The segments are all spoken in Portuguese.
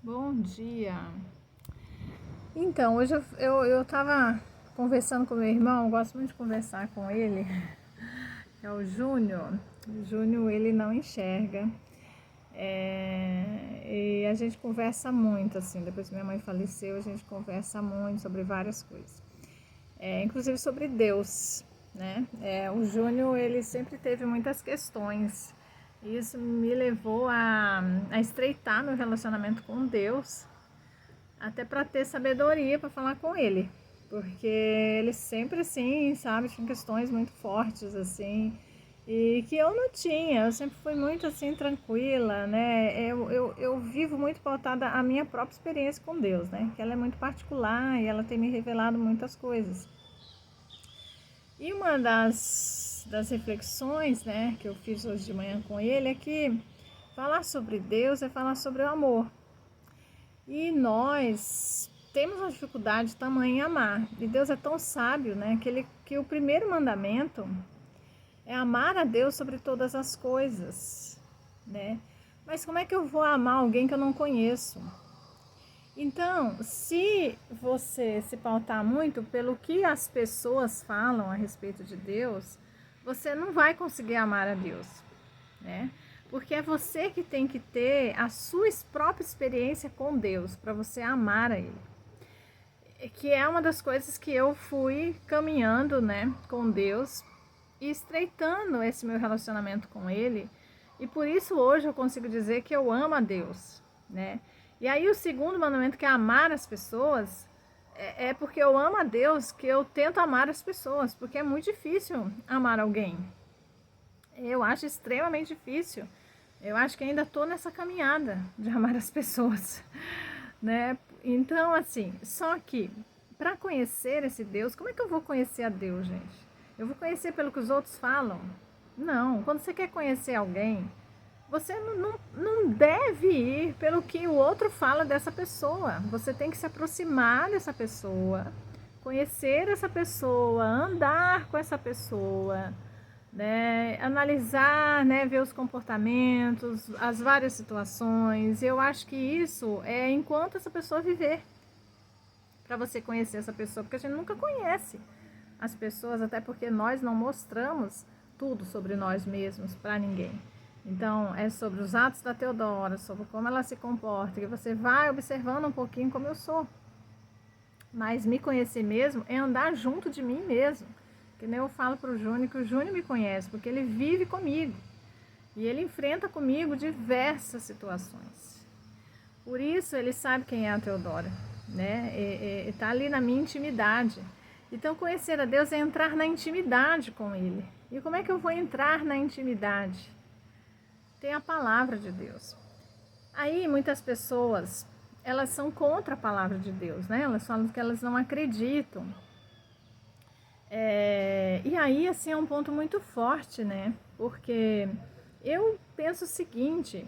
Bom dia. Então, hoje eu tava conversando com meu irmão, eu gosto muito de conversar com ele, que é o Júnior. O Júnior, ele não enxerga. E a gente conversa muito, assim, depois que minha mãe faleceu, a gente conversa muito sobre várias coisas. Inclusive sobre Deus, né? O Júnior, ele sempre teve muitas questões. E isso me levou a estreitar meu relacionamento com Deus, até para ter sabedoria para falar com ele, porque ele sempre assim, sabe, tinha questões muito fortes assim, e que eu não tinha. Eu sempre fui muito assim tranquila, né? Eu vivo muito pautada a minha própria experiência com Deus, né? Que ela é muito particular e ela tem me revelado muitas coisas. E uma das reflexões, né, que eu fiz hoje de manhã com ele é que falar sobre Deus é falar sobre o amor. E nós temos uma dificuldade tamanha em amar. E Deus é tão sábio, né, que o primeiro mandamento é amar a Deus sobre todas as coisas, né? Mas como é que eu vou amar alguém que eu não conheço? Então, se você se pautar muito pelo que as pessoas falam a respeito de Deus, você não vai conseguir amar a Deus, né? Porque é você que tem que ter a sua própria experiência com Deus para você amar a Ele. Que é uma das coisas que eu fui caminhando, né, com Deus e estreitando esse meu relacionamento com Ele. E por isso hoje eu consigo dizer que eu amo a Deus, né? E aí o segundo mandamento, que é amar as pessoas, é porque eu amo a Deus que eu tento amar as pessoas, porque é muito difícil amar alguém. Eu acho extremamente difícil. Eu acho que ainda estou nessa caminhada de amar as pessoas, né? Então, assim, só que para conhecer esse Deus, como é que eu vou conhecer a Deus, gente? Eu vou conhecer pelo que os outros falam? Não. Quando você quer conhecer alguém, você não deve ir pelo que o outro fala dessa pessoa. Você tem que se aproximar dessa pessoa, conhecer essa pessoa, andar com essa pessoa, né? Analisar, né? Ver os comportamentos, as várias situações. Eu acho que isso é enquanto essa pessoa viver, para você conhecer essa pessoa, porque a gente nunca conhece as pessoas, até porque nós não mostramos tudo sobre nós mesmos para ninguém. Então, é sobre os atos da Teodora, sobre como ela se comporta, que você vai observando um pouquinho como eu sou. Mas me conhecer mesmo é andar junto de mim mesmo. Que nem eu falo para o Júnior, que o Júnior me conhece, porque ele vive comigo. E ele enfrenta comigo diversas situações. Por isso, ele sabe quem é a Teodora, né? Está ali na minha intimidade. Então, conhecer a Deus é entrar na intimidade com Ele. E como é que eu vou entrar na intimidade? Tem a palavra de Deus. Aí, muitas pessoas, elas são contra a palavra de Deus, né? Elas falam que elas não acreditam. E aí, assim, é um ponto muito forte, né? Porque eu penso o seguinte,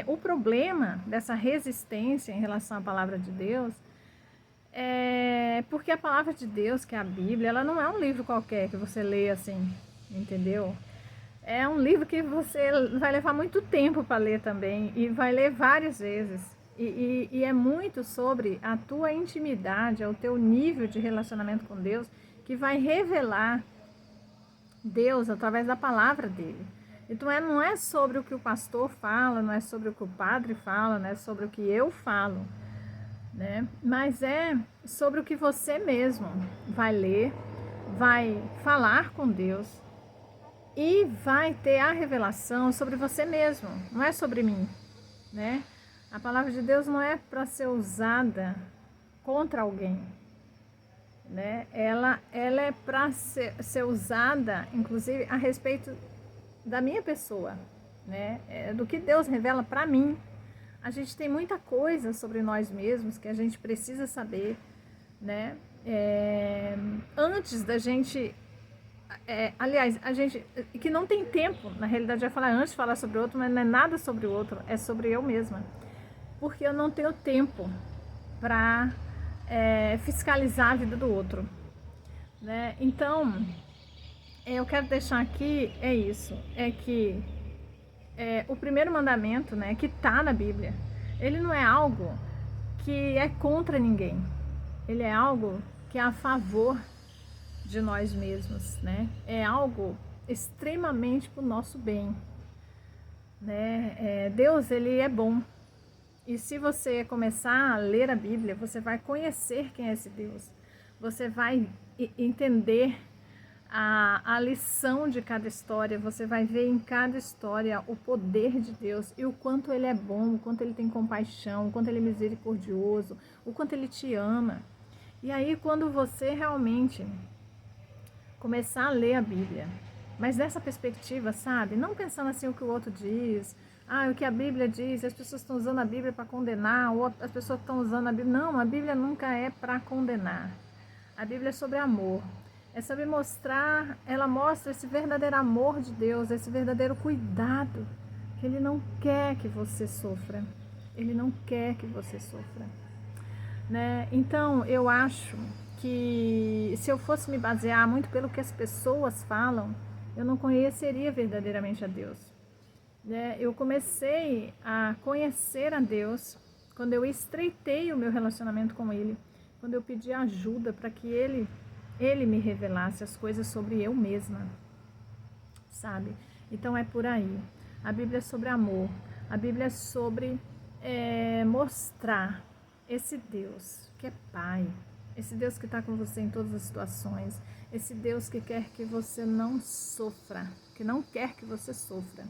o problema dessa resistência em relação à palavra de Deus é porque a palavra de Deus, que é a Bíblia, ela não é um livro qualquer que você lê assim, entendeu? É um livro que você vai levar muito tempo para ler também, e vai ler várias vezes. E é muito sobre a tua intimidade, é o teu nível de relacionamento com Deus, que vai revelar Deus através da palavra dele. Então não é sobre o que o pastor fala, não é sobre o que o padre fala, não é sobre o que eu falo, né? Mas é sobre o que você mesmo vai ler, vai falar com Deus e vai ter a revelação sobre você mesmo, não é sobre mim, né? A palavra de Deus não é para ser usada contra alguém, né? Ela é para ser usada, inclusive, a respeito da minha pessoa, né? Do que Deus revela para mim. A gente tem muita coisa sobre nós mesmos que a gente precisa saber, né? Antes da gente... aliás, a gente que não tem tempo, na realidade, vai falar antes de falar sobre o outro, mas não é nada sobre o outro, é sobre eu mesma. Porque eu não tenho tempo para fiscalizar a vida do outro, né? Então, eu quero deixar aqui, isso, é que o primeiro mandamento, né, que está na Bíblia, Ele não é algo que é contra ninguém. Ele é algo que é a favor de nós mesmos, né? É algo extremamente para o nosso bem, né? Deus, ele é bom. E se você começar a ler a Bíblia, você vai conhecer quem é esse Deus. Você vai entender a lição de cada história. Você vai ver em cada história o poder de Deus e o quanto ele é bom, o quanto ele tem compaixão, o quanto ele é misericordioso, o quanto ele te ama. E aí, quando você realmente começar a ler a Bíblia, mas dessa perspectiva, sabe? Não pensando assim o que o outro diz, o que a Bíblia diz, as pessoas estão usando a Bíblia para condenar, ou as pessoas estão usando a Bíblia. Não, a Bíblia nunca é para condenar. A Bíblia é sobre amor. É sobre mostrar, ela mostra esse verdadeiro amor de Deus, esse verdadeiro cuidado, que Ele não quer que você sofra. Ele não quer que você sofra. Né? Então, eu acho que se eu fosse me basear muito pelo que as pessoas falam, eu não conheceria verdadeiramente a Deus. Né? Eu comecei a conhecer a Deus quando eu estreitei o meu relacionamento com Ele, quando eu pedi ajuda para que Ele me revelasse as coisas sobre eu mesma, sabe? Então é por aí. A Bíblia é sobre amor, a Bíblia é sobre mostrar esse Deus que é Pai, esse Deus que está com você em todas as situações, esse Deus que quer que você não sofra, que não quer que você sofra,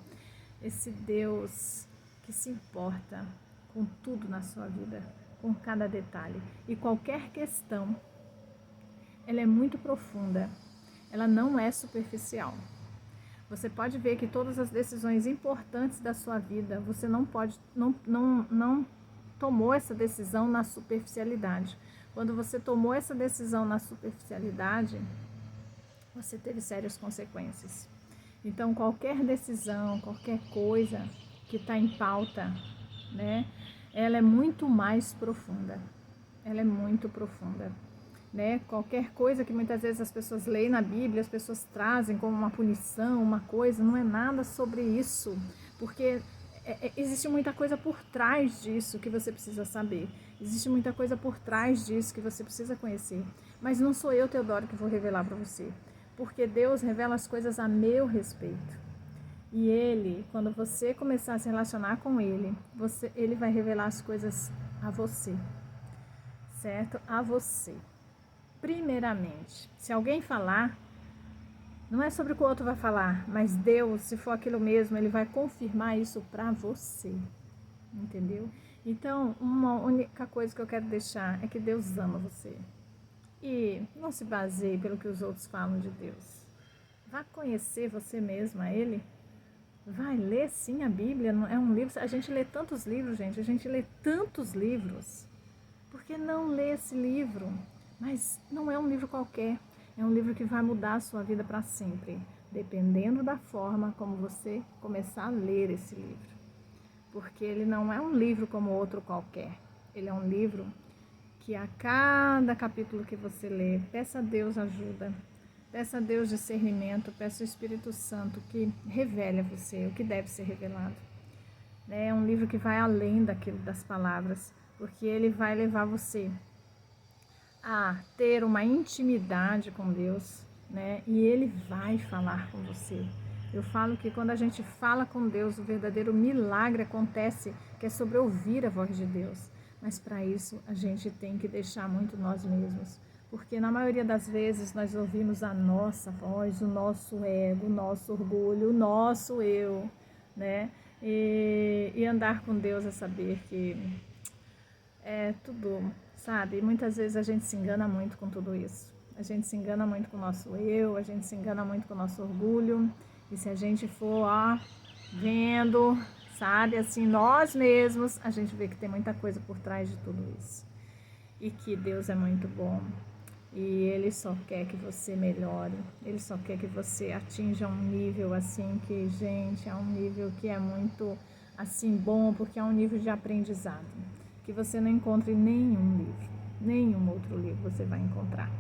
esse Deus que se importa com tudo na sua vida, com cada detalhe. E qualquer questão, ela é muito profunda, ela não é superficial. Você pode ver que todas as decisões importantes da sua vida, você não tomou essa decisão na superficialidade. Quando você tomou essa decisão na superficialidade, você teve sérias consequências. Então, qualquer decisão, qualquer coisa que está em pauta, né, ela é muito mais profunda. Ela é muito profunda. Né? Qualquer coisa que muitas vezes as pessoas leem na Bíblia, as pessoas trazem como uma punição, uma coisa, não é nada sobre isso, porque existe muita coisa por trás disso que você precisa saber, existe muita coisa por trás disso que você precisa conhecer, mas não sou eu, Teodoro, que vou revelar para você, porque Deus revela as coisas a meu respeito, e Ele, quando você começar a se relacionar com Ele, Ele vai revelar as coisas a você, certo? A você. Primeiramente, se alguém falar, não é sobre o que o outro vai falar, mas Deus, se for aquilo mesmo, Ele vai confirmar isso para você, entendeu? Então, uma única coisa que eu quero deixar é que Deus ama você. E não se baseie pelo que os outros falam de Deus. Vá conhecer você mesma, Ele. Vai ler sim a Bíblia, é um livro, a gente lê tantos livros, gente, a gente lê tantos livros. Por que não ler esse livro? Mas não é um livro qualquer, é um livro que vai mudar a sua vida para sempre, dependendo da forma como você começar a ler esse livro. Porque ele não é um livro como outro qualquer, ele é um livro que a cada capítulo que você lê, peça a Deus ajuda, peça a Deus discernimento, peça ao Espírito Santo que revele a você o que deve ser revelado. É um livro que vai além daquilo das palavras, porque ele vai levar você a ter uma intimidade com Deus, né? E Ele vai falar com você. Eu falo que quando a gente fala com Deus, o verdadeiro milagre acontece, que é sobre ouvir a voz de Deus. Mas para isso a gente tem que deixar muito nós mesmos, porque na maioria das vezes nós ouvimos a nossa voz, o nosso ego, o nosso orgulho, o nosso eu, né? E andar com Deus é saber que é tudo, sabe? Muitas vezes a gente se engana muito com tudo isso. A gente se engana muito com o nosso eu, a gente se engana muito com o nosso orgulho. E se a gente for, vendo, sabe, assim, nós mesmos, a gente vê que tem muita coisa por trás de tudo isso. E que Deus é muito bom. E Ele só quer que você melhore. Ele só quer que você atinja um nível, assim, que, gente, é um nível que é muito, assim, bom, porque é um nível de aprendizado que você não encontra em nenhum livro, nenhum outro livro você vai encontrar.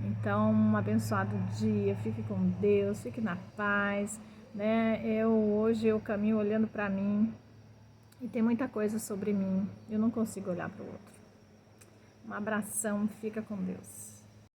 Então, um abençoado dia, fique com Deus, fique na paz, né? Hoje eu caminho olhando para mim E tem muita coisa sobre mim, eu não consigo olhar para o outro. Um abração, fica com Deus.